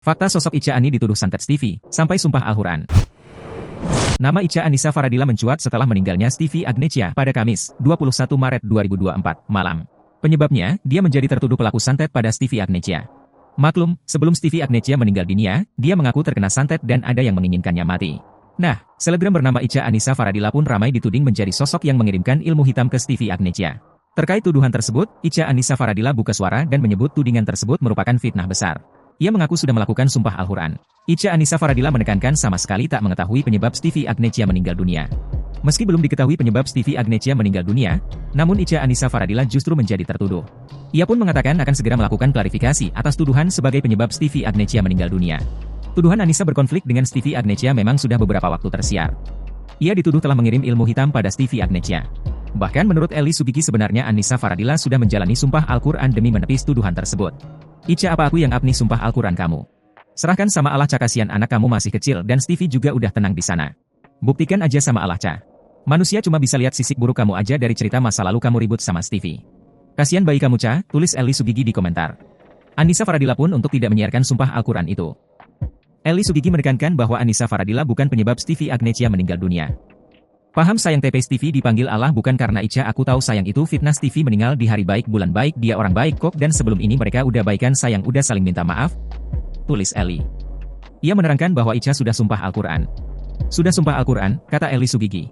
Fakta sosok Ica Ani dituduh santet Stevie, sampai sumpah Al-Quran. Nama Ica Anissa Faradila mencuat setelah meninggalnya Stevie Agnecia pada Kamis, 21 Maret 2024, malam. Penyebabnya, dia menjadi tertuduh pelaku santet pada Stevie Agnecia. Maklum, sebelum Stevie Agnecia meninggal dunia, dia mengaku terkena santet dan ada yang menginginkannya mati. Nah, selebgram bernama Ica Anissa Faradila pun ramai dituding menjadi sosok yang mengirimkan ilmu hitam ke Stevie Agnecia. Terkait tuduhan tersebut, Ica Anissa Faradila buka suara dan menyebut tudingan tersebut merupakan fitnah besar. Ia mengaku sudah melakukan sumpah Al-Quran. Ica Anissa Faradila menekankan sama sekali tak mengetahui penyebab Stevie Agnecia meninggal dunia. Meski belum diketahui penyebab Stevie Agnecia meninggal dunia, namun Ica Anissa Faradila justru menjadi tertuduh. Ia pun mengatakan akan segera melakukan klarifikasi atas tuduhan sebagai penyebab Stevie Agnecia meninggal dunia. Tuduhan Anissa berkonflik dengan Stevie Agnecia memang sudah beberapa waktu tersiar. Ia dituduh telah mengirim ilmu hitam pada Stevie Agnecia. Bahkan menurut Eli Sugigi sebenarnya Anissa Faradila sudah menjalani sumpah Al-Quran demi menepis tuduhan tersebut. Ica, apa aku yang apni sumpah Al-Quran kamu? Serahkan sama Allah, Ca, kasihan anak kamu masih kecil dan Stevie juga udah tenang di sana. Buktikan aja sama Allah, Ca. Manusia cuma bisa lihat sisi buruk kamu aja dari cerita masa lalu kamu ribut sama Stevie. Kasihan bayi kamu, Ca, tulis Eli Sugigi di komentar. Anissa Faradila pun untuk tidak menyiarkan sumpah Al-Quran itu. Eli Sugigi menekankan bahwa Anissa Faradila bukan penyebab Stevie Agnecia meninggal dunia. Paham sayang TP Stevie dipanggil Allah bukan karena Ica, aku tahu sayang itu fitnah. Stevie meninggal di hari baik bulan baik, dia orang baik kok, dan sebelum ini mereka udah baikan sayang, udah saling minta maaf, tulis Eli. Ia menerangkan bahwa Ica sudah sumpah Al-Quran. Sudah sumpah Al-Quran, kata Eli Sugigi.